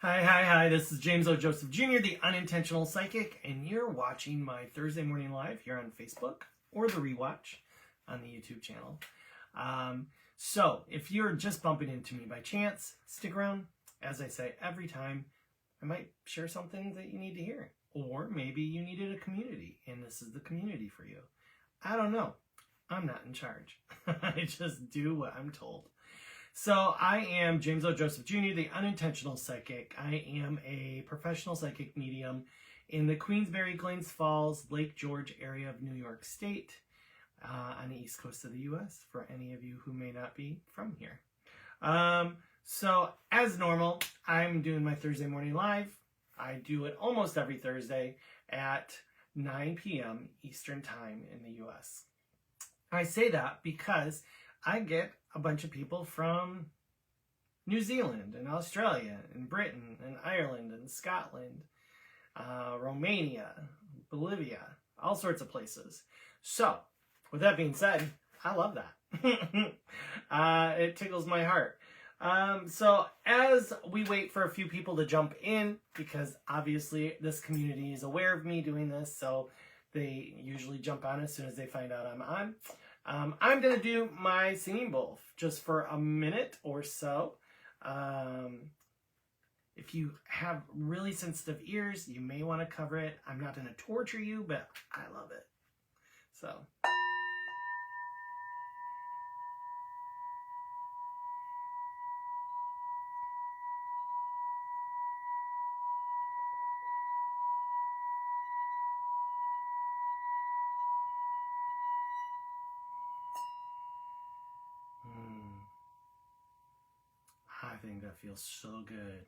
Hi. This is James O. Joseph Jr., the Unintentional Psychic, and you're watching my Thursday morning live here on Facebook or the rewatch on the YouTube channel. So if you're just bumping into me by chance, stick around. As I say every time, I might share something that you need to hear. Or maybe you needed a community, and this is the community for you. I don't know. I'm not in charge. I just do what I'm told. So I am James O. Joseph Jr., the Unintentional Psychic. I am a professional psychic medium in the Queensbury, Glens Falls, Lake George area of New York State on the east coast of the U.S., for any of you who may not be from here. So as normal, I'm doing my Thursday morning live. I do it almost every Thursday at 9 p.m. Eastern Time in the U.S. I say that because I get a bunch of people from New Zealand and Australia and Britain and Ireland and Scotland, Romania, Bolivia, all sorts of places. So, with that being said, I love that. It tickles my heart. So as we wait for a few people to jump in, because obviously this community is aware of me doing this, so they usually jump on as soon as they find out I'm on. I'm going to do my singing bowl just for a minute or so. If you have really sensitive ears, you may want to cover it. I'm not going to torture you, but I love it. So. I think that feels so good.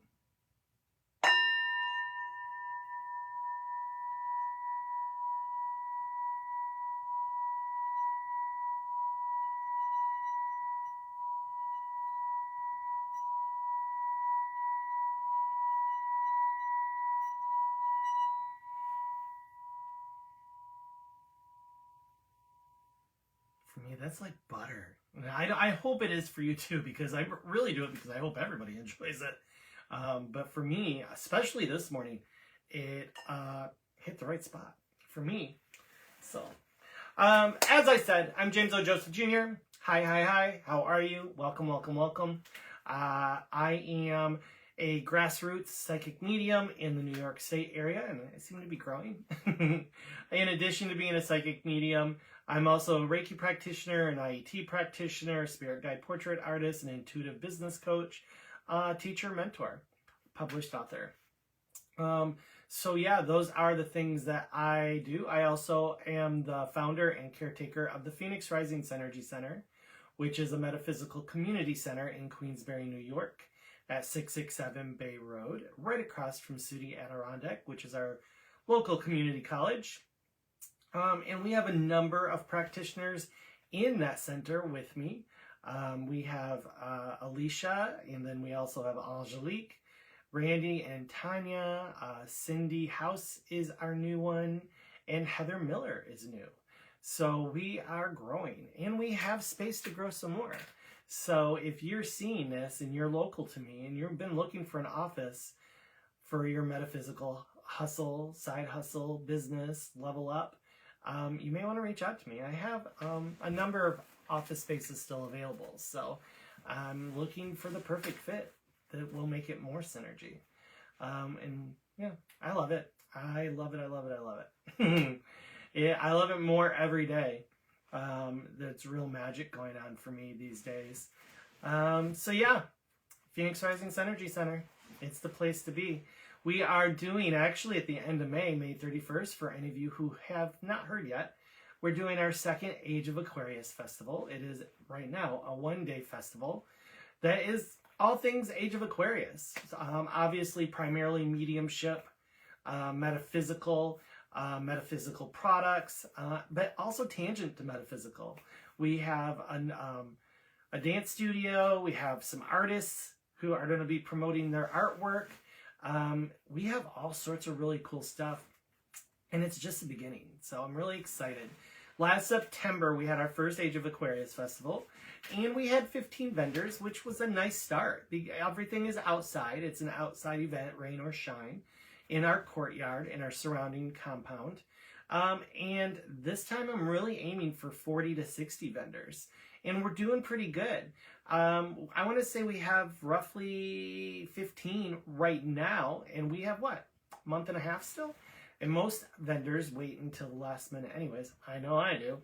For me, that's like butter. I hope it is for you too, because I really do it because I hope everybody enjoys it. But for me, especially this morning, it hit the right spot for me. So, as I said, I'm James O. Joseph Jr. Hi. How are you? Welcome. I am a grassroots psychic medium in the New York State area, and I seem to be growing. In addition to being a psychic medium, I'm also a Reiki practitioner, an IET practitioner, spirit guide portrait artist, an intuitive business coach, teacher, mentor, published author. So yeah, those are the things that I do. I also am the founder and caretaker of the Pheonix Rising Synergy Center, which is a metaphysical community center in Queensbury, New York, at 667 Bay Road, right across from SUNY Adirondack, which is our local community college. And we have a number of practitioners in that center with me. We have Alicia, and then we also have Angelique, Randy and Tanya, Cindy House is our new one, and Heather Miller is new. So we are growing, and we have space to grow some more. So if you're seeing this and you're local to me and you've been looking for an office for your metaphysical hustle, side hustle, business, level up, you may want to reach out to me. I have a number of office spaces still available. So I'm looking for the perfect fit that will make it more synergy. And yeah, I love it. I love it. Yeah, I love it more every day. There's real magic going on for me these days. So yeah, Pheonix Rising Synergy Center. It's the place to be. We are doing, actually at the end of May 31st, for any of you who have not heard yet, we're doing our second Age of Aquarius festival. It is right now a one-day festival that is all things Age of Aquarius. Obviously, primarily mediumship, metaphysical products, but also tangent to metaphysical. We have a dance studio. We have some artists who are going to be promoting their artwork. We have all sorts of really cool stuff, and it's just the beginning. So I'm really excited. Last September, we had our first Age of Aquarius festival, and we had 15 vendors, which was a nice start. Everything is outside. It's an outside event, rain or shine, in our courtyard, in our surrounding compound. And this time I'm really aiming for 40 to 60 vendors, and we're doing pretty good. I want to say we have roughly 15 right now, and we have what, a month and a half still? And most vendors wait until the last minute anyways. I know I do,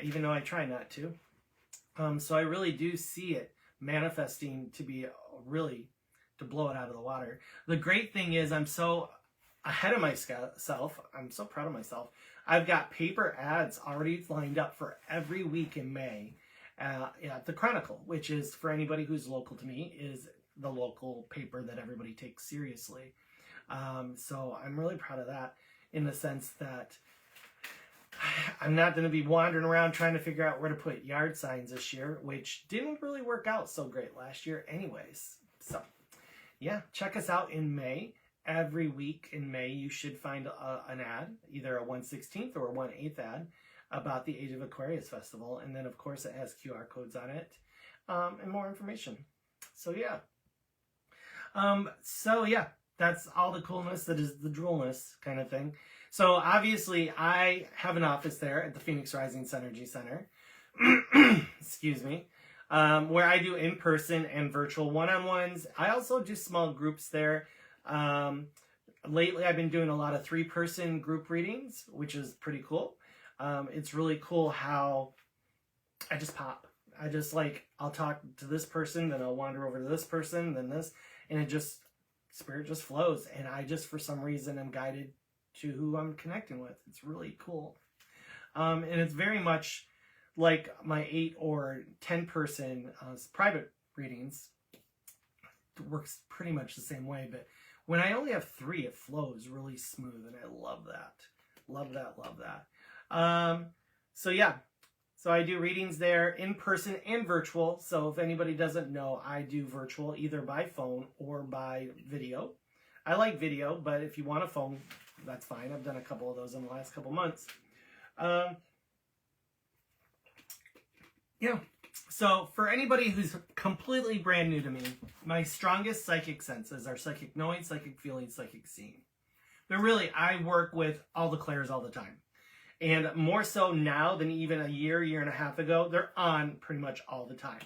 even though I try not to. So I really do see it manifesting to be really, to blow it out of the water. The great thing is I'm so ahead of myself. I'm so proud of myself. I've got paper ads already lined up for every week in May at the Chronicle, which is, for anybody who's local to me, is the local paper that everybody takes seriously. So I'm really proud of that, in the sense that I'm not going to be wandering around trying to figure out where to put yard signs this year, which didn't really work out so great last year anyways. So yeah, check us out in May. Every week in May, you should find an ad, either a 1/16th or a 1/8th ad, about the Age of Aquarius Festival. And then, of course, it has QR codes on it and more information. So yeah. That's all the coolness that is the droolness kind of thing. So obviously, I have an office there at the Pheonix Rising Synergy Center. Excuse me. Where I do in-person and virtual one-on-ones. I also do small groups there. Lately, I've been doing a lot of 3-person group readings, which is pretty cool. It's really cool how I just pop. I'll talk to this person, then I'll wander over to this person, then this, and spirit just flows. And I just, for some reason, am guided to who I'm connecting with. It's really cool. And it's very much like my 8 or 10-person private readings. It works pretty much the same way, but when I only have 3, it flows really smooth, and I love that. Love that, love that. So yeah, so I do readings there in person and virtual. So if anybody doesn't know, I do virtual either by phone or by video. I like video, but if you want a phone, that's fine. I've done a couple of those in the last couple months. Yeah. So for anybody who's completely brand new to me, my strongest psychic senses are psychic knowing, psychic feeling, psychic seeing. But really, I work with all the clairs all the time. And more so now than even a year and a half ago, they're on pretty much all the time.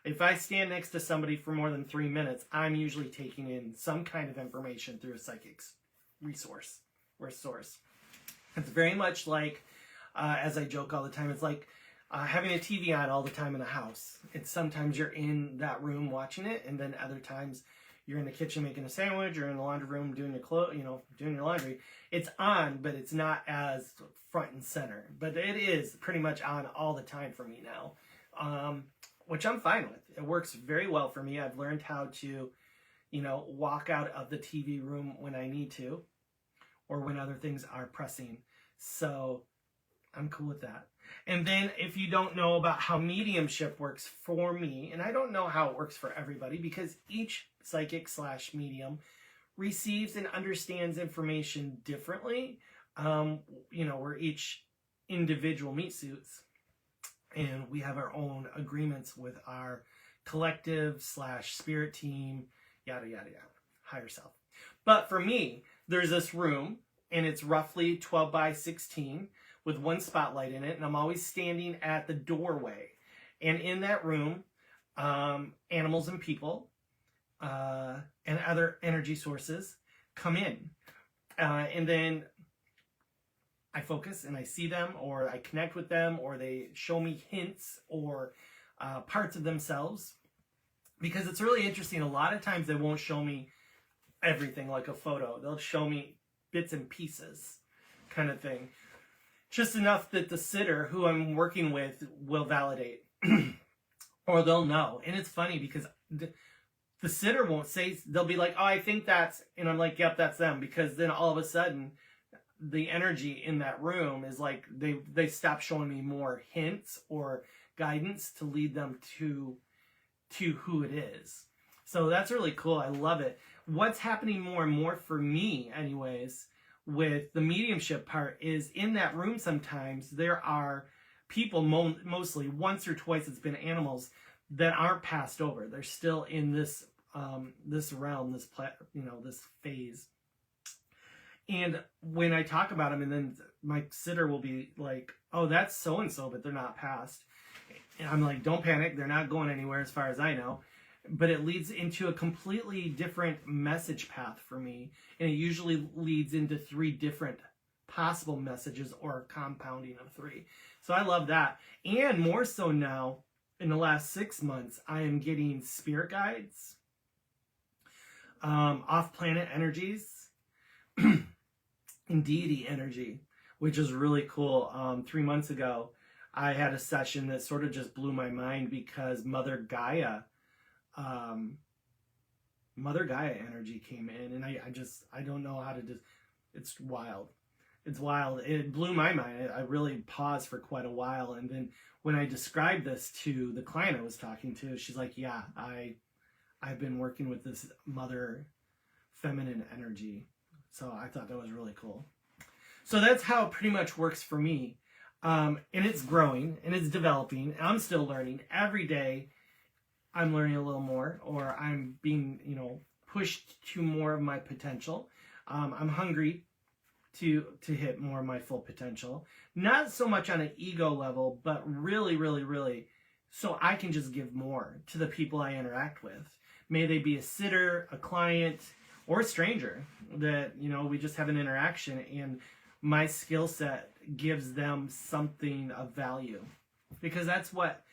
If I stand next to somebody for more than 3 minutes, I'm usually taking in some kind of information through a psychic's resource or source. It's very much like, as I joke all the time, it's like having a TV on all the time in a house. It's sometimes you're in that room watching it, and then other times you're in the kitchen making a sandwich, or in the laundry room doing your doing your laundry. It's on, but it's not as front and center. But it is pretty much on all the time for me now, which I'm fine with. It works very well for me. I've learned how to, walk out of the TV room when I need to, or when other things are pressing. So I'm cool with that. And then if you don't know about how mediumship works for me, and I don't know how it works for everybody, because each psychic / medium receives and understands information differently. We're each individual meat suits, and we have our own agreements with our collective / spirit team, yada, yada, yada, higher self. But for me, there's this room, and it's roughly 12 by 16 with one spotlight in it, and I'm always standing at the doorway. And in that room, animals and people and other energy sources come in. And then I focus and I see them, or I connect with them, or they show me hints or parts of themselves. Because it's really interesting. A lot of times they won't show me everything like a photo. They'll show me bits and pieces kind of thing. Just enough that the sitter who I'm working with will validate. Or they'll know. And it's funny because the sitter won't say, they'll be like, oh, I think that's, and I'm like, yep, that's them. Because then all of a sudden, the energy in that room is like, they stop showing me more hints or guidance to lead them to who it is. So that's really cool. I love it. What's happening more and more for me, anyways, with the mediumship part is in that room sometimes there are people mostly, once or twice it's been animals that aren't passed over. They're still in this this realm, this this phase. And when I talk about them, and then my sitter will be like, "Oh, that's so and so, but they're not passed." And I'm like, "Don't panic. They're not going anywhere, as far as I know." But it leads into a completely different message path for me, and it usually leads into 3 different possible messages, or compounding of 3. So I love that. And more so now, in the last 6 months, I am getting spirit guides, off-planet energies, and deity energy, which is really cool. 3 months ago, I had a session that sort of just blew my mind, because Mother Gaia energy came in, and I don't know how to just, it's wild. It's wild. It blew my mind. I really paused for quite a while. And then when I described this to the client I was talking to, she's like, "Yeah, I've been working with this mother feminine energy." So I thought that was really cool. So that's how it pretty much works for me. And it's growing and it's developing. I'm still learning every day. I'm learning a little more, or I'm being, pushed to more of my potential. I'm hungry to hit more of my full potential. Not so much on an ego level, but really, really, really, so I can just give more to the people I interact with. May they be a sitter, a client, or a stranger that, we just have an interaction, and my skill set gives them something of value. Because that's what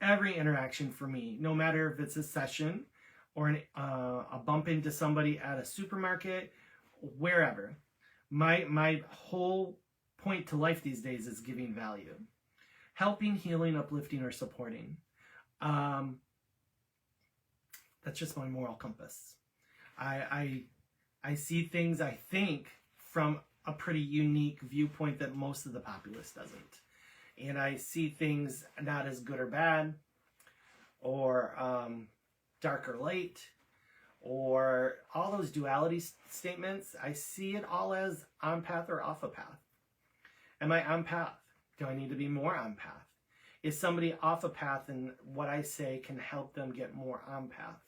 every interaction for me, no matter if it's a session or a bump into somebody at a supermarket, wherever, my whole point to life these days is giving value, helping, healing, uplifting, or supporting. That's just my moral compass. I see things, I think, from a pretty unique viewpoint that most of the populace doesn't. And I see things not as good or bad, or dark or light, or all those duality statements. I see it all as on path or off a path. Am I on path? Do I need to be more on path? Is somebody off a path, and what I say can help them get more on path?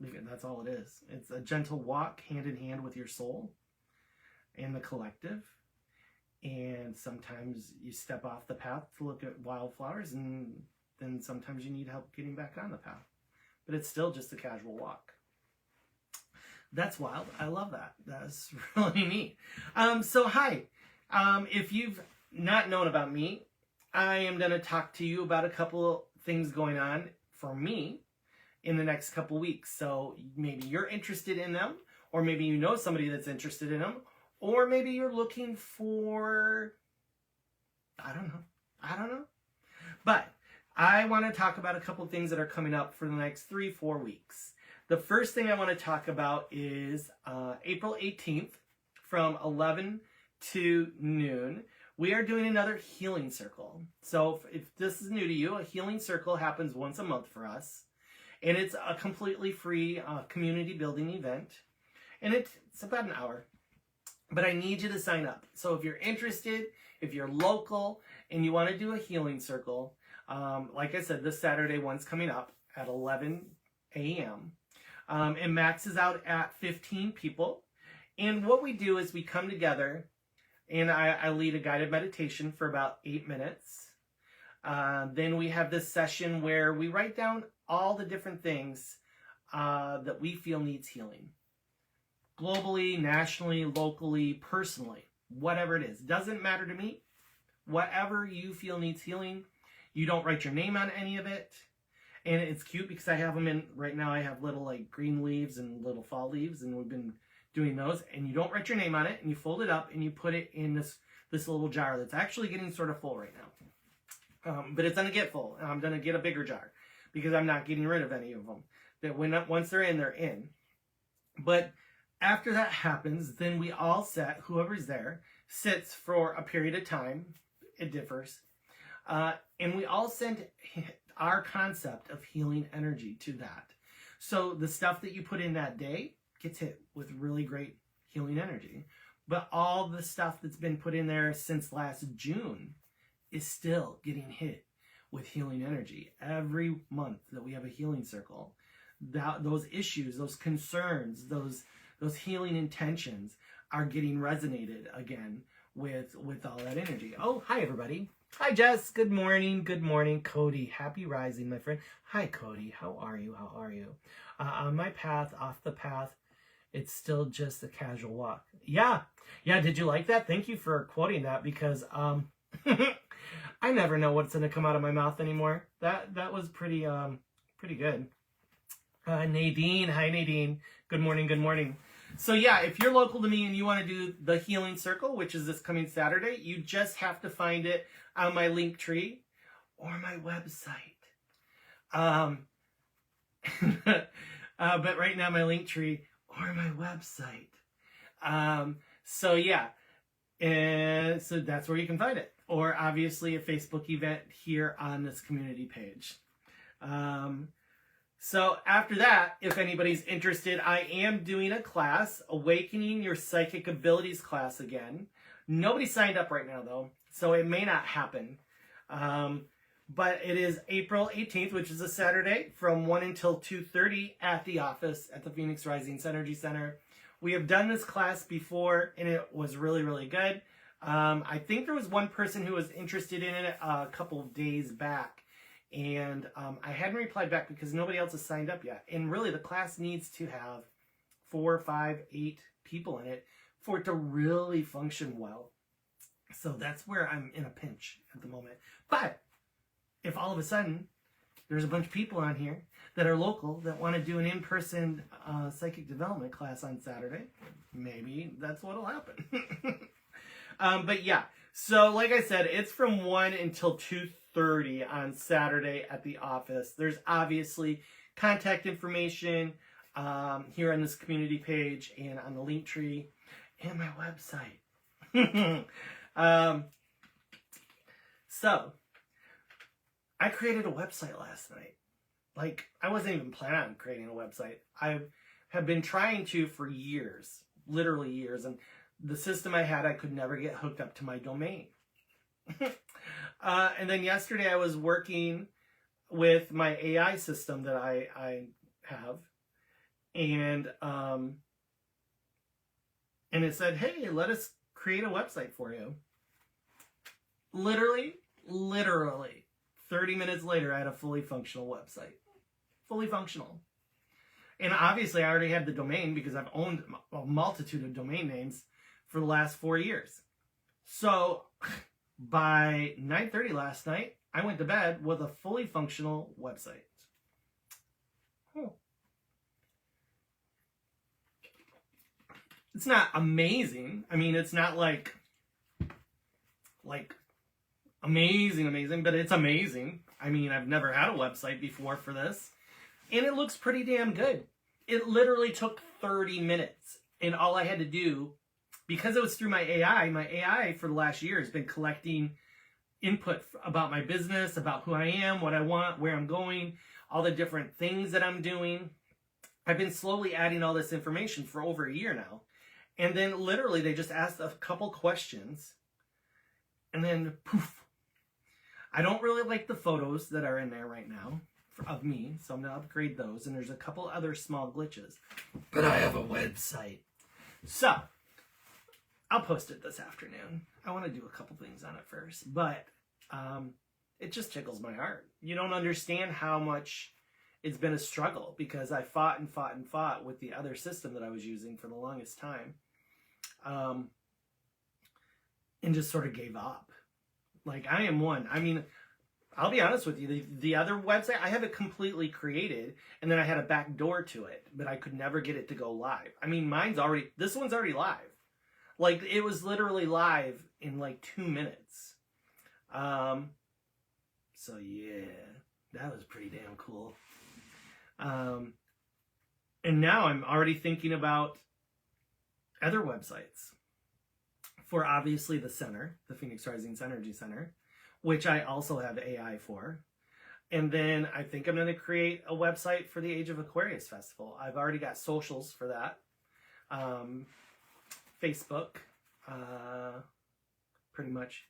That's all it is. It's a gentle walk hand in hand with your soul and the collective. And sometimes you step off the path to look at wildflowers, and then sometimes you need help getting back on the path. But it's still just a casual walk. That's wild. I love that. That's really neat. So hi. If you've not known about me, I am going to talk to you about a couple things going on for me in the next couple weeks. So maybe you're interested in them, or maybe you know somebody that's interested in them, or maybe you're looking for, I don't know. But I want to talk about a couple things that are coming up for the next 3-4 weeks. The first thing I want to talk about is April 18th from 11 to noon. We are doing another healing circle. So if this is new to you, a healing circle happens once a month for us. And it's a completely free community building event. And it's about an hour. But I need you to sign up. So if you're interested, if you're local, and you want to do a healing circle, like I said, this Saturday one's coming up at 11 a.m. It maxes out at 15 people. And what we do is we come together, and I lead a guided meditation for about 8 minutes. Then we have this session where we write down all the different things that we feel needs healing. Globally, nationally, locally, personally, whatever it is. Doesn't matter to me. Whatever you feel needs healing. You don't write your name on any of it. And it's cute because I have them in, right now I have little like green leaves and little fall leaves, and we've been doing those. And you don't write your name on it, and you fold it up and you put it in this little jar that's actually getting sort of full right now. But it's going to get full, and I'm going to get a bigger jar because I'm not getting rid of any of them. That once they're in, they're in. But after that happens, then we all whoever's there, sits for a period of time. It differs. And we all send our concept of healing energy to that. So the stuff that you put in that day gets hit with really great healing energy. But all the stuff that's been put in there since last June is still getting hit with healing energy. Every month that we have a healing circle, those issues, those concerns, those healing intentions are getting resonated again with all that energy. Oh, hi everybody. Hi Jess. Good morning. Good morning. Cody. Happy rising, my friend. Hi Cody. How are you? How are you? On my path, off the path, it's still just a casual walk. Yeah. Did you like that? Thank you for quoting that, because I never know what's going to come out of my mouth anymore. That was pretty good. Nadine. Hi Nadine. Good morning. Good morning. So yeah, if you're local to me and you want to do the healing circle, which is this coming Saturday, you just have to find it on my link tree or my website. But right now my link tree or my website. So yeah, and so that's where you can find it. Or obviously a Facebook event here on this community page. So after that, if anybody's interested, I am doing a class, Awakening Your Psychic Abilities class again. Nobody signed up right now though, so it may not happen. But it is April 18th, which is a Saturday, from 1 until 2:30 at the office at the Pheonix Rising Energy Center. We have done this class before, and it was really, really good. I think there was one person who was interested in it a couple of days back, and I hadn't replied back because nobody else has signed up yet. And really, the class needs to have 4, 5, 8 people in it for it to really function well. So that's where I'm in a pinch at the moment. But if all of a sudden there's a bunch of people on here that are local that want to do an in-person psychic development class on Saturday, maybe that's what'll happen. But yeah, so like I said, it's from 1 until 2:30 on Saturday at the office. There's obviously contact information here on this community page and on the link tree and my website. So I created a website last night. Like, I wasn't even planning on creating a website. I have been trying to for years, literally years, and the system I had, I could never get hooked up to my domain. And then yesterday I was working with my AI system that I have, and it said, hey, let us create a website for you. Literally 30 minutes later, I had a fully functional website. Fully functional. And obviously, I already had the domain because I've owned a multitude of domain names for the last 4 years. So by 9:30 last night, I went to bed with a fully functional website. It's not amazing. I mean, it's not like amazing, but it's amazing. I mean, I've never had a website before for this, and it looks pretty damn good. It literally took 30 minutes, and all I had to do, because it was through my AI for the last year has been collecting input about my business, about who I am, what I want, where I'm going, all the different things that I'm doing. I've been slowly adding all this information for over a year now. And then literally they just asked a couple questions, and then poof. I don't really like the photos that are in there right now of me, so I'm going to upgrade those. And there's a couple other small glitches. But I have a website. So, I'll post it this afternoon. I want to do a couple things on it first. But it just tickles my heart. You don't understand how much it's been a struggle, because I fought with the other system that I was using for the longest time. And just sort of gave up. Like, I am one. I mean, I'll be honest with you. The other website, I have it completely created, and then I had a back door to it, but I could never get it to go live. I mean, this one's already live. Like, it was literally live in like 2 minutes. So yeah, that was pretty damn cool. And now I'm already thinking about other websites. For obviously the center, the Pheonix Rising Energy Center, which I also have AI for. And then I think I'm going to create a website for the Age of Aquarius Festival. I've already got socials for that. Facebook, pretty much.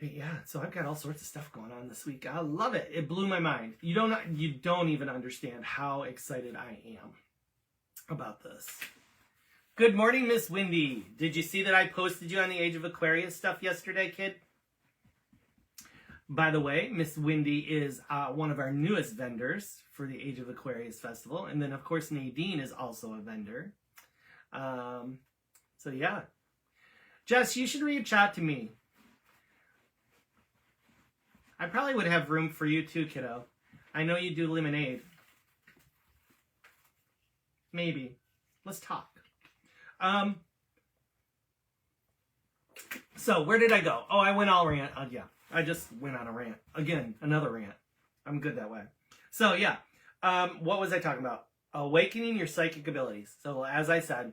Yeah, so I've got all sorts of stuff going on this week. I love it. It blew my mind. You don't even understand how excited I am about this. Good morning, Miss Wendy. Did you see that I posted you on the Age of Aquarius stuff yesterday, kid? By the way, Miss Wendy is one of our newest vendors for the Age of Aquarius Festival. And then, of course, Nadine is also a vendor. So, yeah. Jess, you should reach out to me. I probably would have room for you too, kiddo. I know you do lemonade. Maybe. Let's talk. So, where did I go? Oh, I went all rant. Yeah, I just went on a rant. Again, another rant. I'm good that way. So, yeah. What was I talking about? Awakening your psychic abilities. So, as I said,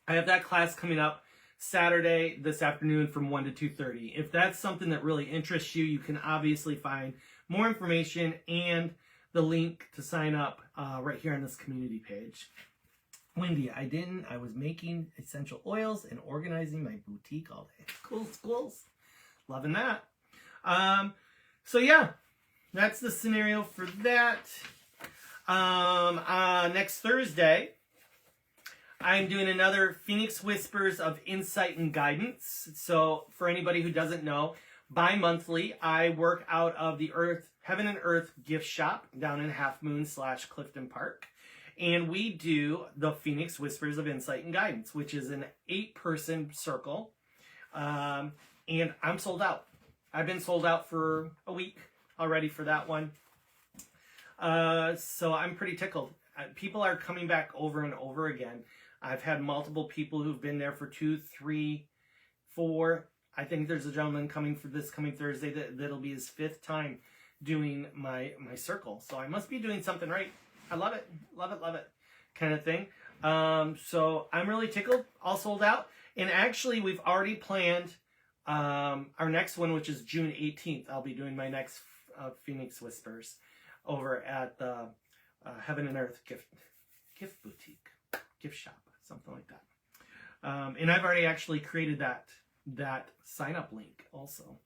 I have that class coming up Saturday this afternoon from 1 to 2:30. If that's something that really interests you, you can obviously find more information and the link to sign up right here on this community page. Wendy, I was making essential oils and organizing my boutique all day. Cool schools. Loving that. So yeah, that's the scenario for that. Next Thursday, I'm doing another Pheonix Whispers of Insight and Guidance. So for anybody who doesn't know, bi-monthly, I work out of the Heaven and Earth gift shop down in Half Moon / Clifton Park. And we do the Pheonix Whispers of Insight and Guidance, which is an 8-person circle. And I'm sold out. I've been sold out for a week already for that one. So I'm pretty tickled. People are coming back over and over again. I've had multiple people who've been there for 2, 3, 4. I think there's a gentleman coming for this coming Thursday that'll be his 5th time doing my circle. So I must be doing something right. I love it. Love it, love it kind of thing. So I'm really tickled. All sold out. And actually, we've already planned our next one, which is June 18th. I'll be doing my next Pheonix Whispers over at the Heaven and Earth gift boutique, gift shop, something like that. And I've already actually created that sign-up link also.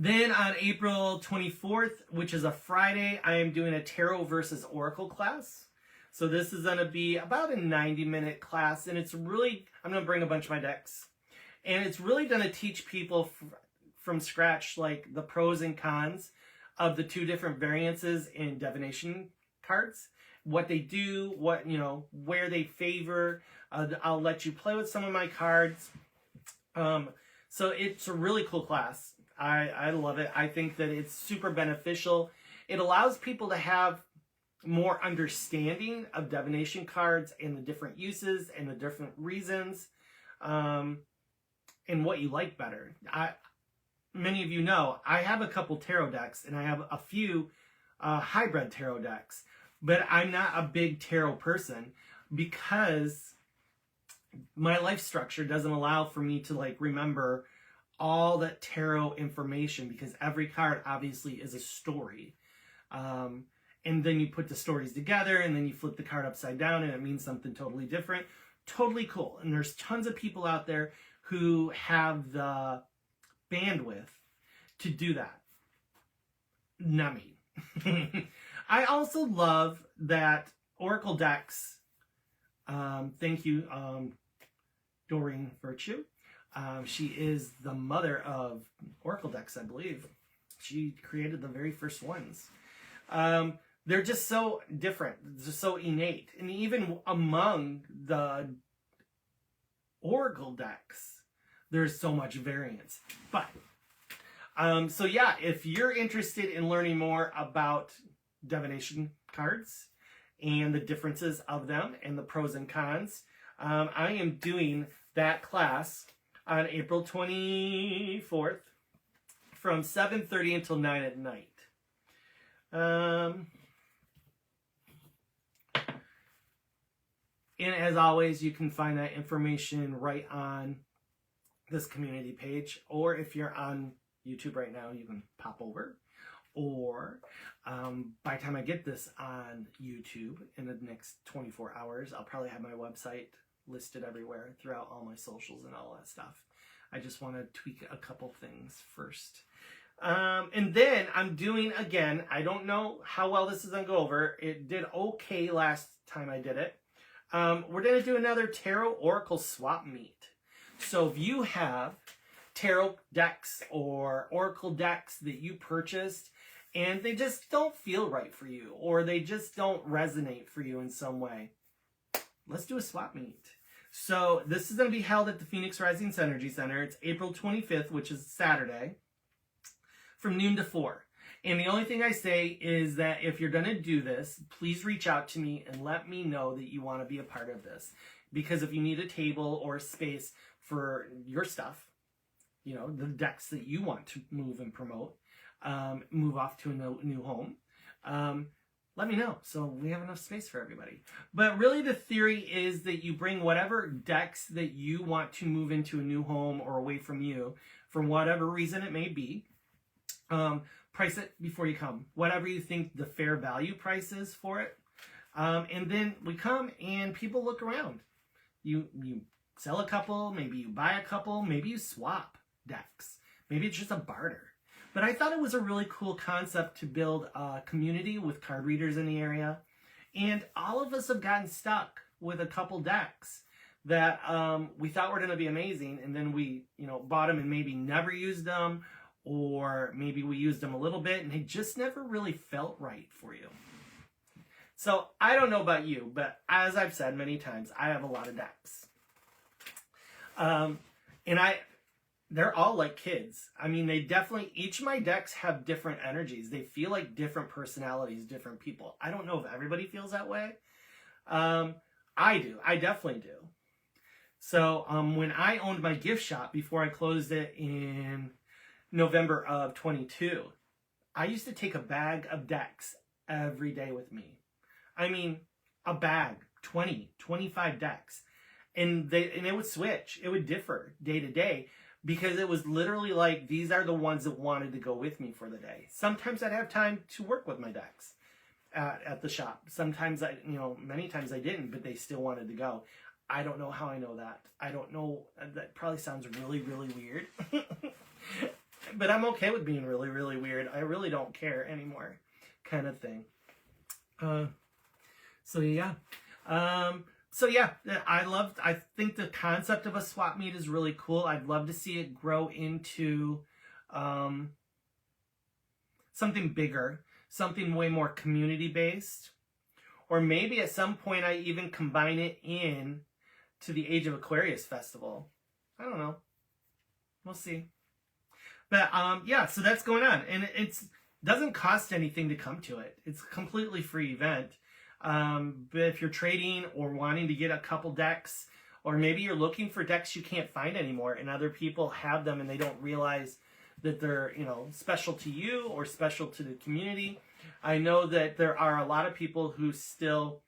Then on April 24th, which is a Friday, I am doing a Tarot versus Oracle class. So this is going to be about a 90-minute class, and it's really, I'm going to bring a bunch of my decks. And it's really going to teach people from scratch, like the pros and cons of the 2 different variances in divination cards. What they do, where they favor. I'll let you play with some of my cards. So it's a really cool class. I love it. I think that it's super beneficial. It allows people to have more understanding of divination cards and the different uses and the different reasons, and what you like better. Many of you know, I have a couple tarot decks and I have a few hybrid tarot decks, but I'm not a big tarot person because my life structure doesn't allow for me to remember all that tarot information, because every card obviously is a story. And then you put the stories together and then you flip the card upside down and it means something totally different. Totally cool. And there's tons of people out there who have the bandwidth to do that. Not me. I also love that Oracle decks, thank you, Doreen Virtue. She is the mother of Oracle decks, I believe. She created the very first ones. They're just so different, just so innate. And even among the Oracle decks, there's so much variance. But, so yeah, if you're interested in learning more about divination cards and the differences of them and the pros and cons, I am doing that class on April 24th from 7:30 until 9 at night. And as always, you can find that information right on this community page, or if you're on YouTube right now, you can pop over, or by the time I get this on YouTube in the next 24 hours, I'll probably have my website listed everywhere throughout all my socials and all that stuff. I just want to tweak a couple things first. And then I'm doing, again, I don't know how well this is going to go over. It did okay last time I did it. We're going to do another Tarot Oracle swap meet. So if you have tarot decks or oracle decks that you purchased and they just don't feel right for you, or they just don't resonate for you in some way, let's do a swap meet. So this is going to be held at the Pheonix Rising Energy Center. It's April 25th, which is Saturday, from noon to 4. And the only thing I say is that if you're going to do this, please reach out to me and let me know that you want to be a part of this. Because if you need a table or a space for your stuff, you know, the decks that you want to move and promote, move off to a new home, let me know so we have enough space for everybody. But really the theory is that you bring whatever decks that you want to move into a new home or away from you, for whatever reason it may be. Price it before you come, whatever you think the fair value price is for it. And then we come and people look around. You sell a couple, maybe you buy a couple, maybe you swap decks. Maybe it's just a barter. But I thought it was a really cool concept to build a community with card readers in the area. And all of us have gotten stuck with a couple decks that we thought were going to be amazing. And then we, bought them and maybe never used them. Or maybe we used them a little bit and they just never really felt right for you. So I don't know about you, but as I've said many times, I have a lot of decks. They're all like kids. I mean, each of my decks have different energies. They feel like different personalities, different people. I don't know if everybody feels that way. I do. I definitely do. So when I owned my gift shop before I closed it in November of 22, I used to take a bag of decks every day with me. I mean, a bag, 20, 25 decks. And it would switch. It would differ day to day because it was literally like, these are the ones that wanted to go with me for the day. Sometimes I'd have time to work with my decks at the shop. Sometimes many times I didn't, but they still wanted to go. I don't know how I know that. I don't know. That probably sounds really, really weird. But I'm okay with being really, really weird. I really don't care anymore, kind of thing. So yeah, I think the concept of a swap meet is really cool. I'd love to see it grow into something bigger, something way more community based, or maybe at some point I even combine it in to the Age of Aquarius festival. I don't know. We'll see. But so that's going on, and it doesn't cost anything to come to it. It's a completely free event. But if you're trading or wanting to get a couple decks, or maybe you're looking for decks you can't find anymore and other people have them and they don't realize that they're, special to you or special to the community. I know that there are a lot of people who still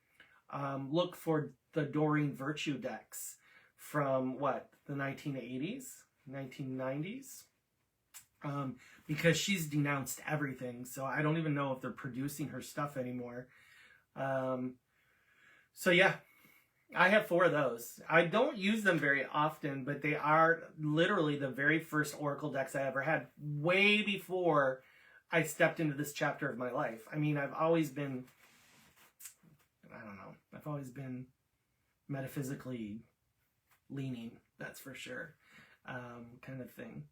look for the Doreen Virtue decks from the 1980s, 1990s. Because she's denounced everything, so I don't even know if they're producing her stuff anymore. So yeah, I have 4 of those. I don't use them very often, but they are literally the very first Oracle decks I ever had, way before I stepped into this chapter of my life. I mean, I've always been metaphysically leaning, that's for sure, kind of thing.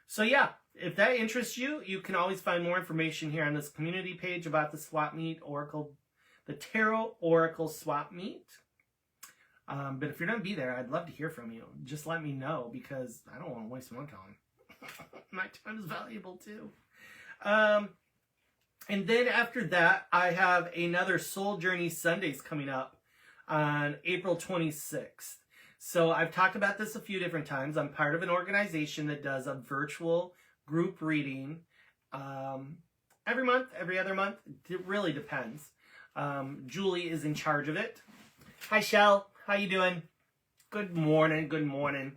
So yeah, if that interests you, you can always find more information here on this community page about the swap meet, the Tarot Oracle swap meet. But if you're going to be there, I'd love to hear from you. Just let me know because I don't want to waste my time. My time is valuable too. And then after that, I have another Soul Journey Sundays coming up on April 26th. So I've talked about this a few different times. I'm part of an organization that does a virtual group reading every month, every other month. It really depends. Julie is in charge of it. Hi, Shell. How you doing? Good morning. Good morning.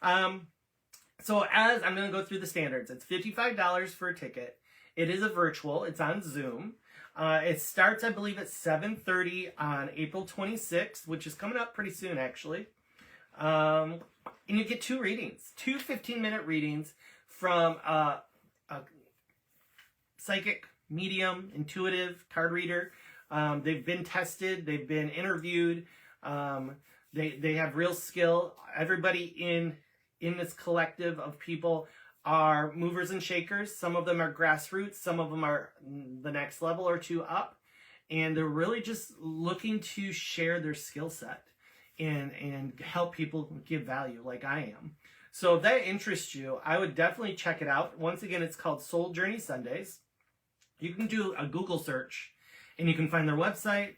So as I'm going to go through the standards, it's $55 for a ticket. It is a virtual. It's on Zoom. It starts, I believe, at 7:30 on April 26th, which is coming up pretty soon, actually. And and you get 2 readings, 2 15-minute readings from a psychic, medium, intuitive, card reader. They've been tested, they've been interviewed, they have real skill. Everybody in this collective of people are movers and shakers. Some of them are grassroots, some of them are the next level or 2 up, and they're really just looking to share their skill set and help people give value like I am. So if that interests you, I would definitely check it out. Once again, it's called Soul Journey Sundays. You can do a Google search and you can find their website.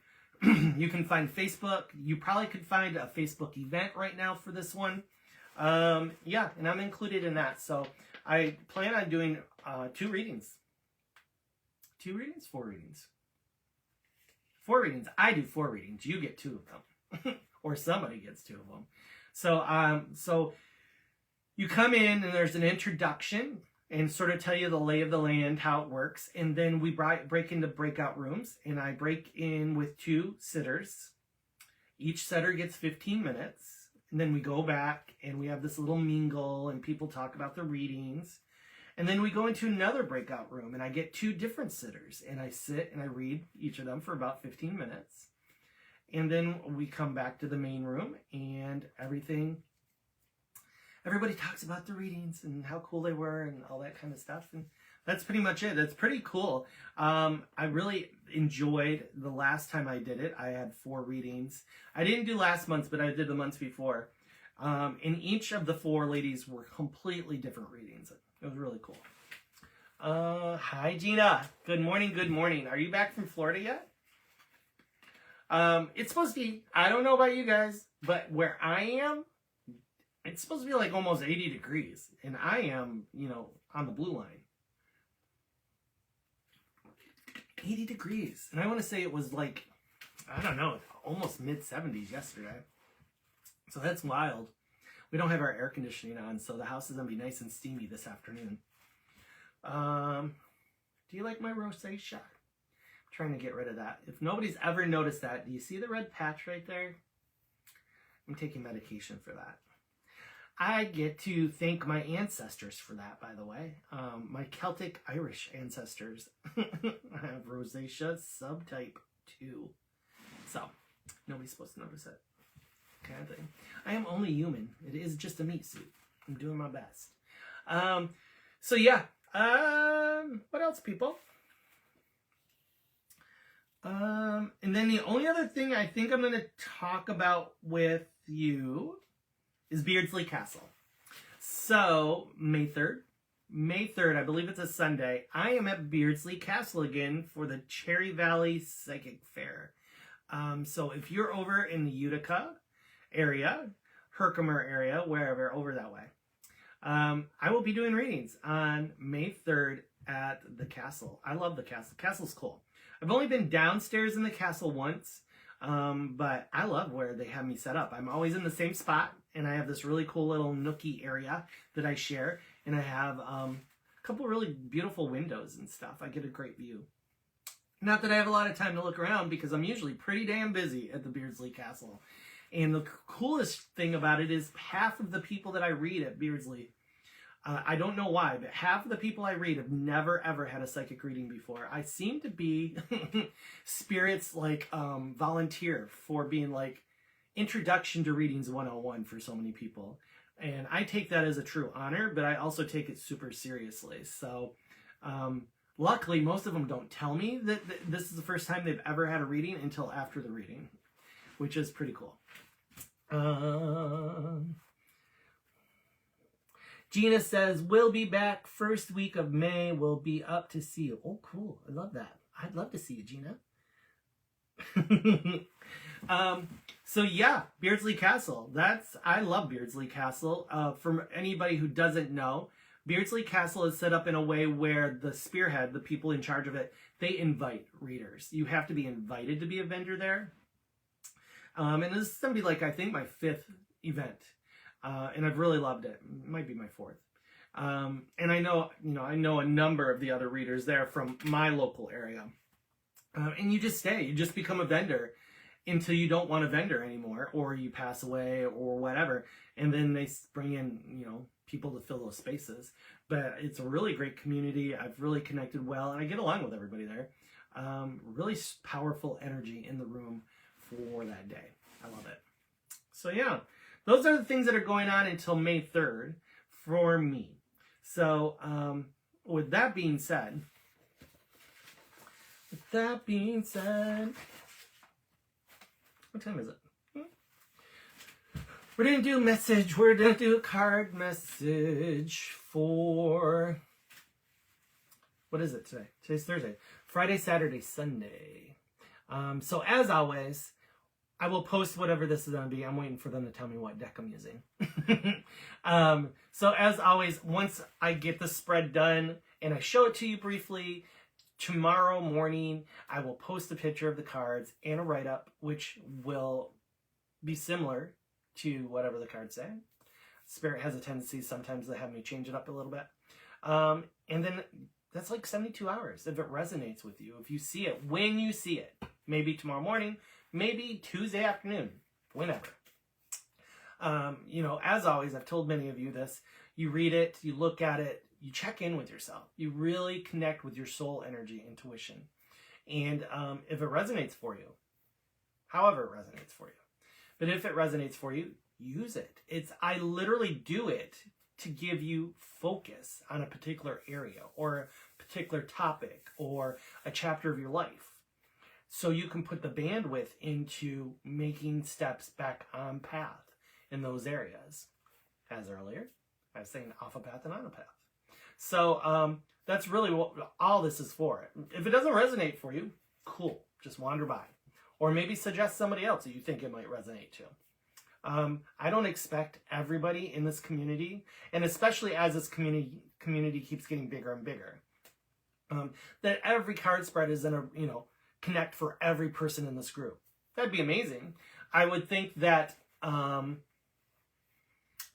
You can find Facebook. You probably could find a Facebook event right now for this one. Yeah, and I'm included in that. So I plan on doing 2 readings. 2 readings? 4 readings. 4 readings. I do 4 readings. You get 2 of them. Or somebody gets 2 of them. So you come in and there's an introduction and sort of tell you the lay of the land, how it works. And then we break into breakout rooms, and I break in with 2 sitters. Each sitter gets 15 minutes. And then we go back and we have this little mingle and people talk about the readings. And then we go into another breakout room and I get 2 different sitters and I sit and I read each of them for about 15 minutes. And then we come back to the main room and everybody talks about the readings and how cool they were and all that kind of stuff. And that's pretty much it. That's pretty cool. I really enjoyed the last time I did it. I had 4 readings. I didn't do last month's, but I did the months before. And each of the 4 ladies were completely different readings. It was really cool. Hi, Gina. Good morning. Good morning. Are you back from Florida yet? It's supposed to be, I don't know about you guys, but where I am, it's supposed to be like almost 80 degrees. And I am, on the blue line. 80 degrees. And I want to say it was like, I don't know, almost mid-70s yesterday. So that's wild. We don't have our air conditioning on, so the house is going to be nice and steamy this afternoon. Do you like my rosacea? I'm trying to get rid of that. If nobody's ever noticed that, do you see the red patch right there? I'm taking medication for that. I get to thank my ancestors for that, by the way. My Celtic Irish ancestors. I have rosacea subtype 2. So, nobody's supposed to notice it. Kind of thing. I am only human. It is just a meat suit. I'm doing my best. So yeah. What else, people? And then the only other thing I think I'm going to talk about with you is Beardsley Castle. So, May 3rd, I believe it's a Sunday, I am at Beardsley Castle again for the Cherry Valley Psychic Fair. So if you're over in the Utica area, Herkimer area, wherever, over that way, I will be doing readings on May 3rd at the castle. I love the castle. The castle's cool. I've only been downstairs in the castle once, but I love where they have me set up. I'm always in the same spot, and I have this really cool little nookie area that I share, and I have a couple really beautiful windows and stuff. I get a great view. Not that I have a lot of time to look around because I'm usually pretty damn busy at the Beardsley Castle. And the coolest thing about it is half of the people that I read at Beardsley, I don't know why, but half of the people I read have never ever had a psychic reading before. I seem to be spirits like volunteer for being like introduction to readings 101 for so many people. And I take that as a true honor, but I also take it super seriously. So luckily, most of them don't tell me that this is the first time they've ever had a reading until after the reading, which is pretty cool. Gina says, we'll be back first week of May. We'll be up to see you. Oh, cool. I love that. I'd love to see you, Gina. So yeah, Beardsley Castle. I love Beardsley Castle. For anybody who doesn't know, Beardsley Castle is set up in a way where the spearhead, the people in charge of it, they invite readers. You have to be invited to be a vendor there. And this is going to be like, I think, my 5th event. And I've really loved it. It might be my 4th. And I know a number of the other readers there from my local area. And you just stay. You just become a vendor. until you don't want a vendor anymore, or you pass away or whatever. And then they bring in, you know, people to fill those spaces. But it's a really great community. I've really connected well, and I get along with everybody there. Really powerful energy in the room for that day. I love it. So yeah, those are the things that are going on until May 3rd for me. So with that being said, what time is it? We're going to do a message. We're going to do a card message for... What is it today? Today's Thursday. Friday, Saturday, Sunday. So as always, I will post whatever this is going to be. I'm waiting for them to tell me what deck I'm using. So as always, once I get the spread done and I show it to you briefly, tomorrow morning I will post a picture of the cards and a write-up, which will be similar to whatever the cards say. Spirit has a tendency sometimes to have me change it up a little bit. And then that's like 72 hours. If it resonates with you, if you see it, when you see it, maybe tomorrow morning, maybe Tuesday afternoon, whenever. You know, as always, I've told many of you this, you read it, you look at it, you check in with yourself. You really connect with your soul energy, intuition. And if it resonates for you, however it resonates for you, but if it resonates for you, use it. I literally do it to give you focus on a particular area or a particular topic or a chapter of your life. So you can put the bandwidth into making steps back on path in those areas. As earlier, I was saying off a path and on a path. So that's really what all this is for. If it doesn't resonate for you, cool. Just wander by. Or maybe suggest somebody else that you think it might resonate to. I don't expect everybody in this community, and especially as this community keeps getting bigger and bigger, that every card spread is going to, you know, connect for every person in this group. That'd be amazing. I would think that I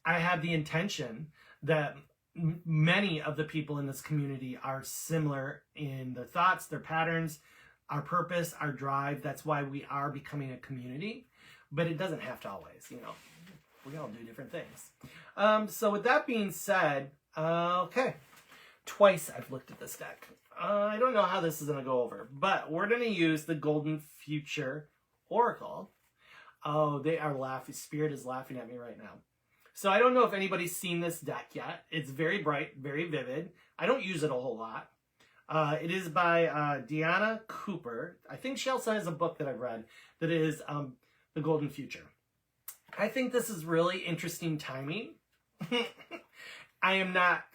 have the intention that many of the people in this community are similar in their thoughts, their patterns, our purpose, our drive. That's why we are becoming a community. But it doesn't have to always, you know. We all do different things. So with that being said, okay. Twice I've looked at this deck. I don't know how this is going to go over, but we're going to use the Golden Future Oracle. Oh, they are laughing. Spirit is laughing at me right now. So I don't know if anybody's seen this deck yet. It's very bright, very vivid. I don't use it a whole lot. It is by Deanna Cooper. I think she also has a book that I've read that is The Golden Future. I think this is really interesting timing. I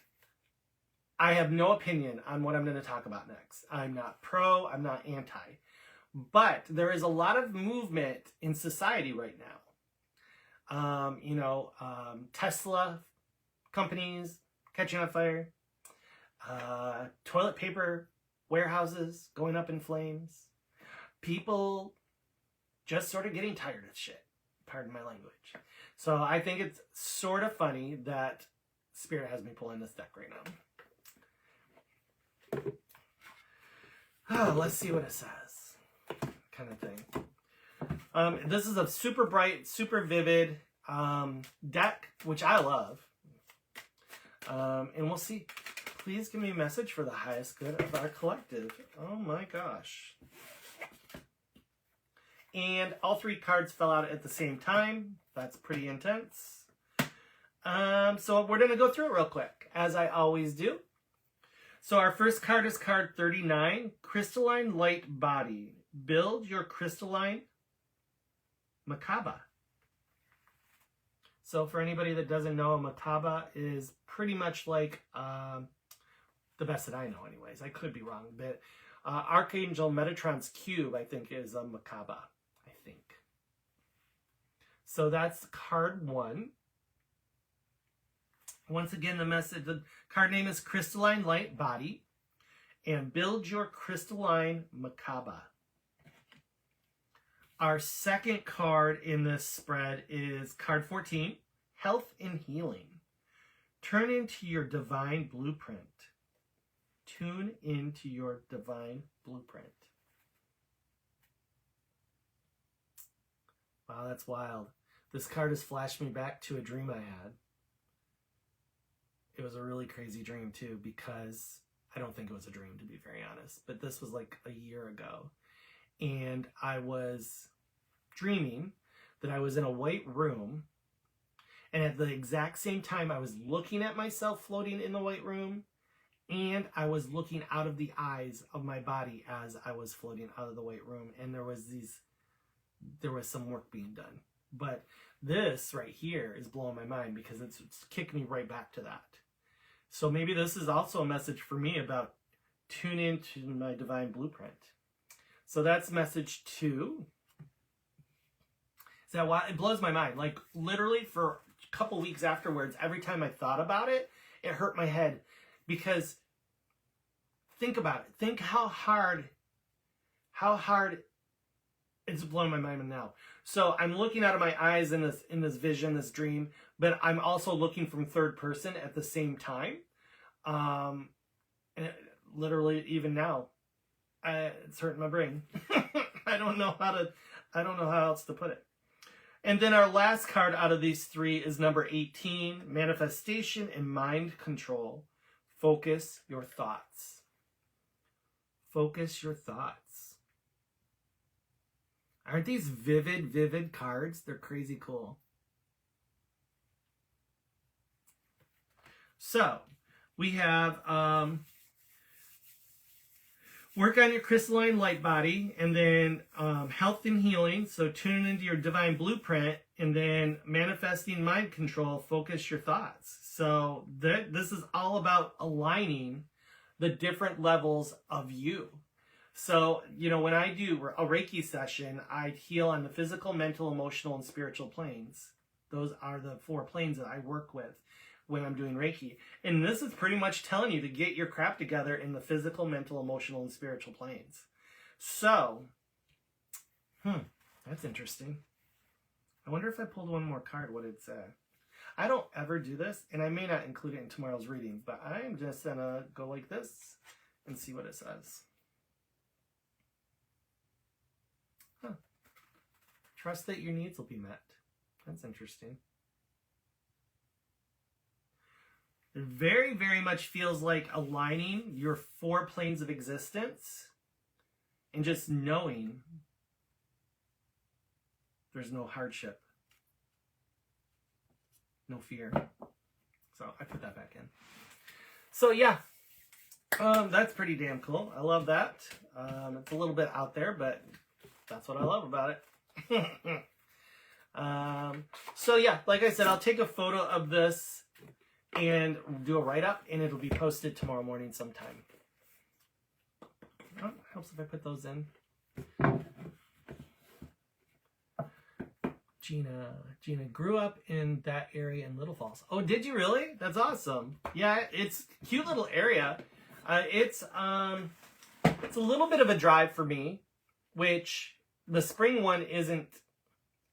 have no opinion on what I'm going to talk about next. I'm not pro, I'm not anti. But there is a lot of movement in society right now. Tesla companies catching on fire. Toilet paper warehouses going up in flames. People just sort of getting tired of shit. Pardon my language. So I think it's sort of funny that Spirit has me pulling this deck right now. Oh, let's see what it says. Kind of thing. This is a super bright, super vivid deck, which I love. And we'll see. Please give me a message for the highest good of our collective. Oh my gosh. And all three cards fell out at the same time. That's pretty intense. So we're going to go through it real quick, as I always do. So our first card is card 39, Crystalline Light Body. Build your crystalline Makaba. So for anybody that doesn't know, a Makaba is pretty much like, the best that I know anyways, I could be wrong, but Archangel Metatron's cube, I think, is a Makaba, I think. So that's card 1. Once again, the card name is Crystalline Light Body, and build your crystalline Makaba. Our second card in this spread is card 14, Health and Healing. Turn into your divine blueprint. Tune into your divine blueprint. Wow, that's wild. This card has flashed me back to a dream I had. It was a really crazy dream too, because I don't think it was a dream, to be very honest, but this was like a year ago. And I was dreaming that I was in a white room, and at the exact same time I was looking at myself floating in the white room, and I was looking out of the eyes of my body as I was floating out of the white room, and there was some work being done. But this right here is blowing my mind, because it's kicked me right back to that. So maybe this is also a message for me about tune into my divine blueprint. So that's message 2. So it blows my mind. Like literally for a couple weeks afterwards, every time I thought about it, it hurt my head. Because think about it. Think how hard it's blowing my mind now. So I'm looking out of my eyes in this vision, this dream, but I'm also looking from third person at the same time. And literally even now, it's hurting my brain. I don't know how else to put it. And then our last card out of these 3 is number 18, manifestation and mind control. Focus your thoughts. Focus your thoughts. Aren't these vivid cards? They're crazy cool. So we have work on your crystalline light body, and then health and healing. So tune into your divine blueprint, and then manifesting mind control. Focus your thoughts. So this is all about aligning the different levels of you. So, you know, when I do a Reiki session, I heal on the physical, mental, emotional, and spiritual planes. Those are the 4 planes that I work with when I'm doing Reiki. And this is pretty much telling you to get your crap together in the physical, mental, emotional, and spiritual planes. So, that's interesting. I wonder if I pulled one more card, what it'd say. I don't ever do this, and I may not include it in tomorrow's reading, but I'm just gonna go like this and see what it says. Trust that your needs will be met. That's interesting. It very much feels like aligning your 4 planes of existence and just knowing there's no hardship, no fear. So I put that back in. So yeah, that's pretty damn cool. I love that. It's a little bit out there, but that's what I love about it. So yeah, like I said, I'll take a photo of this and do a write-up, and it'll be posted tomorrow morning sometime. Oh, helps if I put those in. Gina grew up in that area in Little Falls. Oh, did you really? That's awesome. Yeah, it's a cute little area. It's a little bit of a drive for me, which the spring one isn't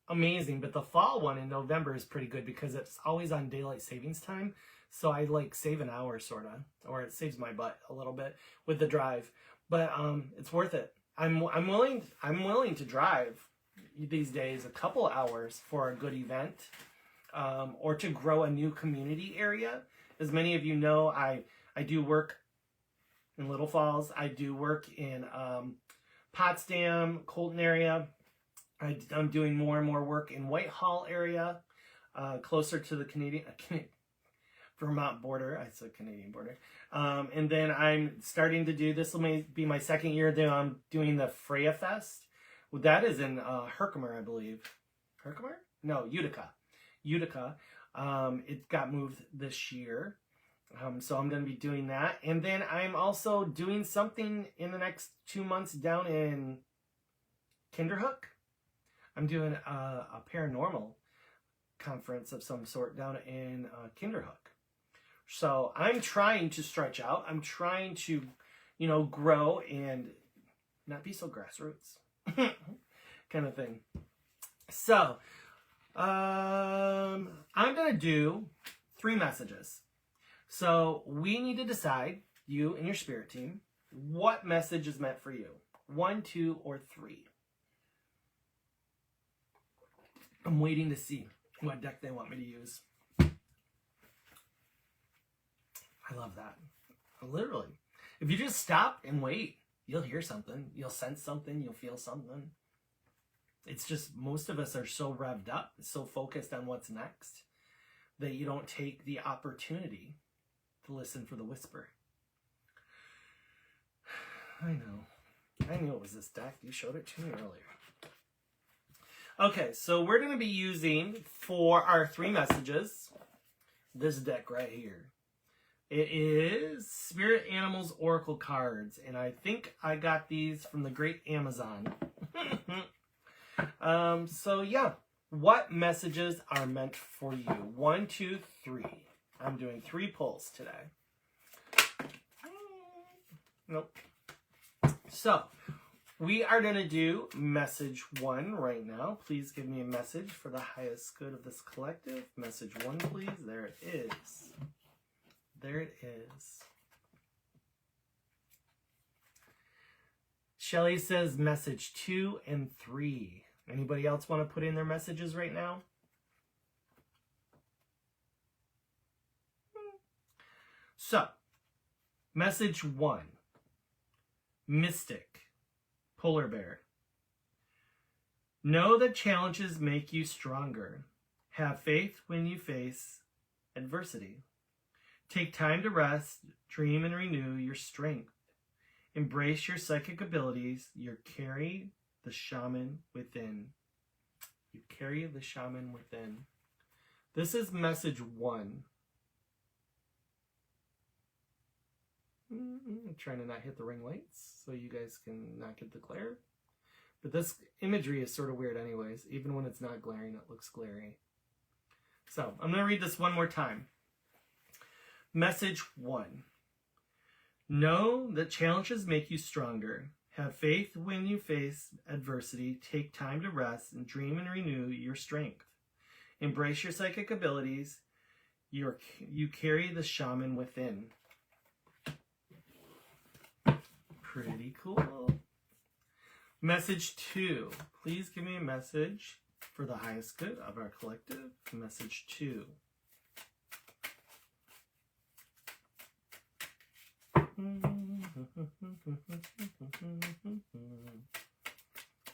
amazing, but the fall one in November is pretty good because it's always on daylight savings time. So I like save an hour sort of, or it saves my butt a little bit with the drive, but it's worth it. I'm willing to drive these days a couple hours for a good event, or to grow a new community area. As many of you know, I do work in Little Falls. I do work in Potsdam, Colton area. I'm doing more and more work in Whitehall area, closer to the Vermont border. I said Canadian border. And then I'm starting to do, this will be my 2nd year that I'm doing the Freya Fest. Well, that is in Herkimer, I believe. Herkimer? No, Utica. Utica. It got moved this year. So I'm going to be doing that. And then I'm also doing something in the next 2 months down in Kinderhook. I'm doing a paranormal conference of some sort down in Kinderhook. So I'm trying to stretch out. I'm trying to, grow and not be so grassroots kind of thing. So I'm going to do 3 messages. So we need to decide, you and your spirit team, what message is meant for you. 1, 2, or 3. I'm waiting to see what deck they want me to use. I love that. Literally. If you just stop and wait, you'll hear something. You'll sense something. You'll feel something. It's just most of us are so revved up, so focused on what's next, that you don't take the opportunity to listen for the whisper. I know. I knew it was this deck. You showed it to me earlier. Okay, so we're going to be using, for our 3 messages, this deck right here. It is Spirit Animals Oracle cards, and I think I got these from the great Amazon. So yeah, what messages are meant for you? 1, 2, 3. I'm doing 3 pulls today. Nope. So, we are going to do message 1 right now. Please give me a message for the highest good of this collective. Message 1, please. There it is. There it is. Shelly says message 2 and 3. Anybody else want to put in their messages right now? So, message 1. Mystic. Polar bear. Know that challenges make you stronger. Have faith when you face adversity. Take time to rest, dream, and renew your strength. Embrace your psychic abilities. You carry the shaman within. You carry the shaman within. This is message 1. I'm trying to not hit the ring lights so you guys can not get the glare. But this imagery is sort of weird anyways. Even when it's not glaring, it looks glary. So I'm going to read this one more time. Message 1. Know that challenges make you stronger. Have faith when you face adversity. Take time to rest and dream and renew your strength. Embrace your psychic abilities. You carry the shaman within. Pretty cool. Message 2. Please give me a message for the highest good of our collective. Message 2.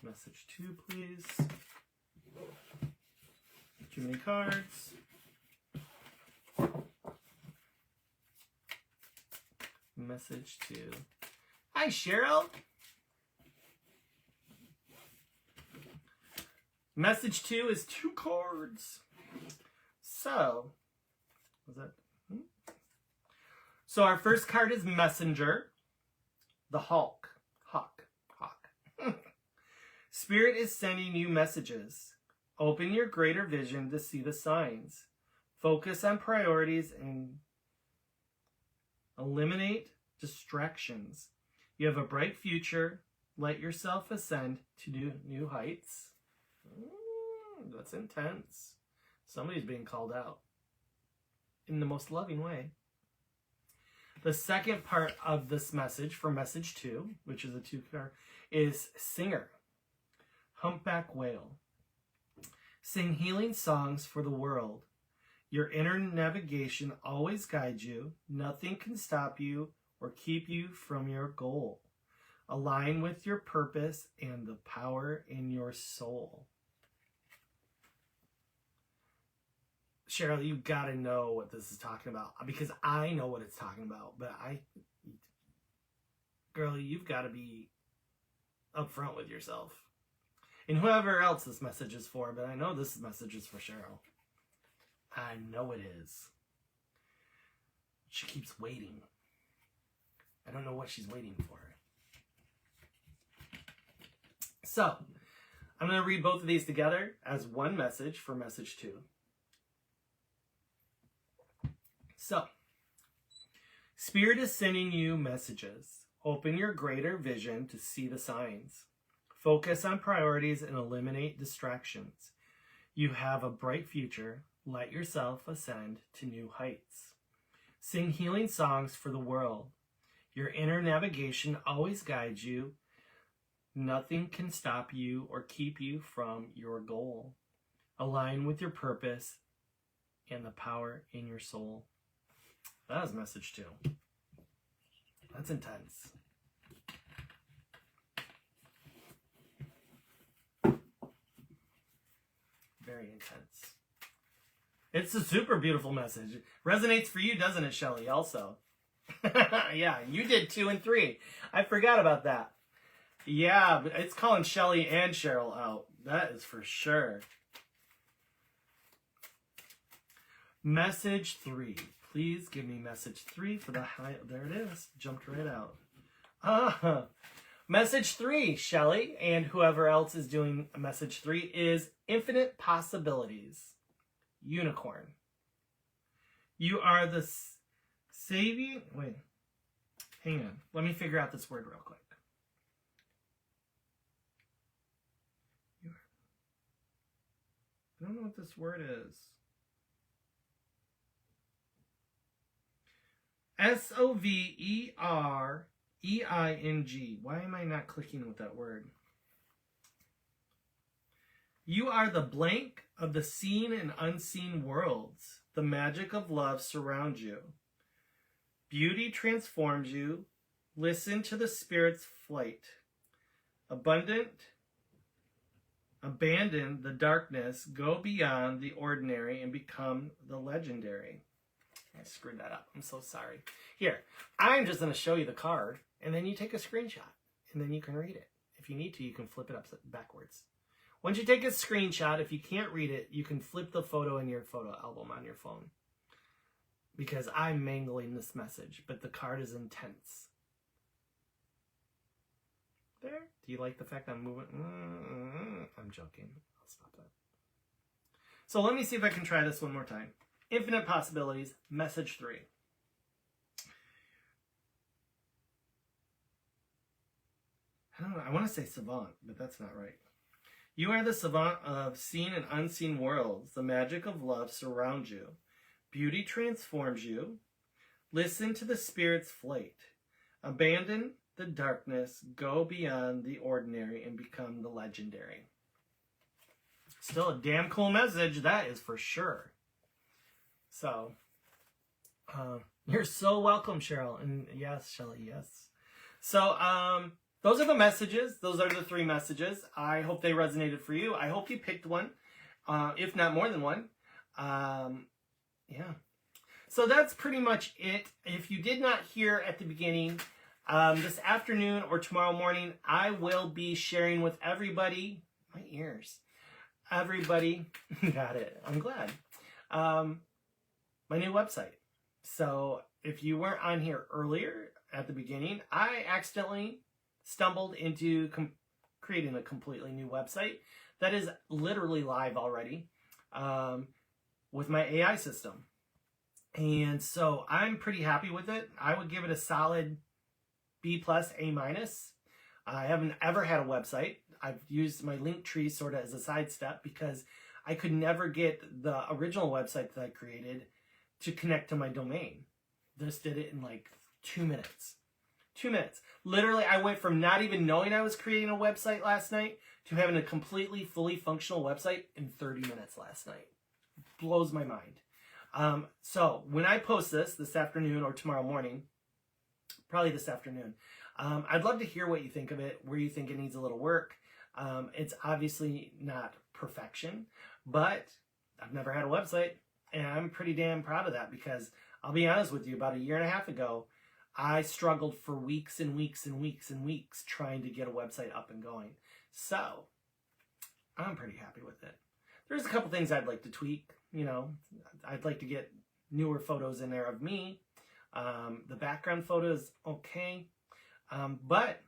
Message 2, please. Too many cards. Message 2. Hi, Cheryl. Message 2 is 2 cards. So, was that? So our first card is Messenger, the Hawk. Spirit is sending you messages. Open your greater vision to see the signs. Focus on priorities and eliminate distractions. You have a bright future. Let yourself ascend to new heights. That's intense. Somebody's being called out in the most loving way. The second part of this message, for message 2, which is a 2 card, is Singer. Humpback whale. Sing healing songs for the world. Your inner navigation always guides you. Nothing can stop you or keep you from your goal. Align with your purpose and the power in your soul. Cheryl, you gotta know what this is talking about, because I know what it's talking about, but girl, you've got to be upfront with yourself. And whoever else this message is for, but I know this message is for Cheryl. I know it is. She keeps waiting. I don't know what she's waiting for. So, I'm going to read both of these together as one message for message 2. So, Spirit is sending you messages. Open your greater vision to see the signs. Focus on priorities and eliminate distractions. You have a bright future. Let yourself ascend to new heights. Sing healing songs for the world. Your inner navigation always guides you. Nothing can stop you or keep you from your goal. Align with your purpose and the power in your soul. That was message 2. That's intense. Very intense. It's a super beautiful message. Resonates for you, doesn't it, Shelley, also? Yeah, you did 2 and 3. I forgot about that. Yeah, but it's calling Shelley and Cheryl out. That is for sure. Message 3. Please give me message 3 for the high. There it is. Jumped right out. Message 3, Shelley, and whoever else is doing message 3 is infinite possibilities. Unicorn. You are the saving. Wait. Hang on. Let me figure out this word real quick. I don't know what this word is. Sovereing. Why am I not clicking with that word? You are the blank of the seen and unseen worlds. The magic of love surrounds you. Beauty transforms you. Listen to the spirit's flight. Abandon the darkness. Go beyond the ordinary and become the legendary. I screwed that up. I'm so sorry. Here, I'm just going to show you the card, and then you take a screenshot, and then you can read it. If you need to, you can flip it backwards. Once you take a screenshot, if you can't read it, you can flip the photo in your photo album on your phone. Because I'm mangling this message, but the card is intense. There? Do you like the fact I'm moving? I'm joking. I'll stop that. So let me see if I can try this one more time. Infinite possibilities, message 3. I don't know. I want to say savant, but that's not right. You are the savant of seen and unseen worlds. The magic of love surrounds you. Beauty transforms you. Listen to the spirit's flight. Abandon the darkness. Go beyond the ordinary and become the legendary. Still a damn cool message, that is for sure. So, you're so welcome, Cheryl. And yes, Shelley, yes. So, those are the messages. Those are the 3 messages. I hope they resonated for you. I hope you picked one, if not more than one. Yeah. So that's pretty much it. If you did not hear at the beginning, this afternoon or tomorrow morning, I will be sharing with everybody, my ears, everybody, got it, I'm glad, my new website. So if you weren't on here earlier at the beginning, I accidentally stumbled into creating a completely new website that is literally live already with my AI system. And so I'm pretty happy with it. I would give it a solid B+, A-. I haven't ever had a website. I've used my link tree sort of as a sidestep because I could never get the original website that I created to connect to my domain. This did it in like 2 minutes. 2 minutes. Literally, I went from not even knowing I was creating a website last night to having a completely, fully functional website in 30 minutes last night. Blows my mind. So when I post this afternoon or tomorrow morning, probably this afternoon, I'd love to hear what you think of it, where you think it needs a little work. It's obviously not perfection, but I've never had a website, and I'm pretty damn proud of that because I'll be honest with you, about a year and a half ago, I struggled for weeks and weeks and weeks and weeks trying to get a website up and going. So I'm pretty happy with it. There's a couple things I'd like to tweak. You know, I'd like to get newer photos in there of me. The background photo is okay, but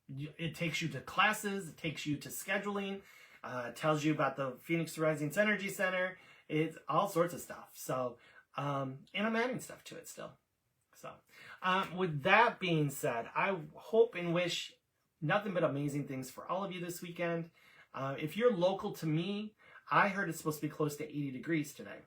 it takes you to classes, it takes you to scheduling, tells you about the Pheonix Rising Energy Center. It's all sorts of stuff. So, and I'm adding stuff to it still. So, with that being said, I hope and wish nothing but amazing things for all of you this weekend. If you're local to me, I heard it's supposed to be close to 80 degrees today.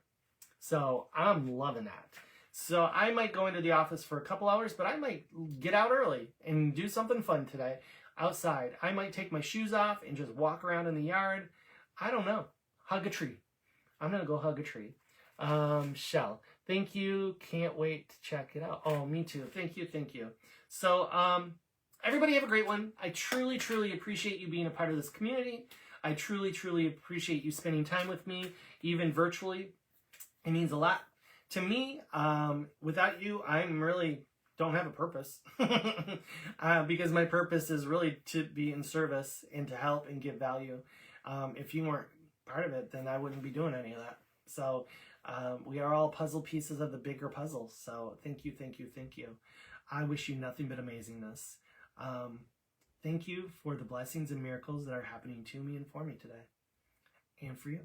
So I'm loving that. So I might go into the office for a couple hours, but I might get out early and do something fun today outside. I might take my shoes off and just walk around in the yard. I don't know. hug a tree. I'm going to go hug a tree. Shell, thank you. Can't wait to check it out. Oh, me too. Thank you. Thank you. So, everybody have a great one. I truly, truly appreciate you being a part of this community. I truly, truly appreciate you spending time with me, even virtually. It means a lot to me. Without you, I'm really don't have a purpose because my purpose is really to be in service and to help and give value. If you weren't part of it, then I wouldn't be doing any of that. So we are all puzzle pieces of the bigger puzzle. So thank you, thank you, thank you. I wish you nothing but amazingness. Thank you for the blessings and miracles that are happening to me and for me today and for you.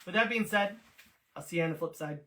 With that being said, I'll see you on the flip side.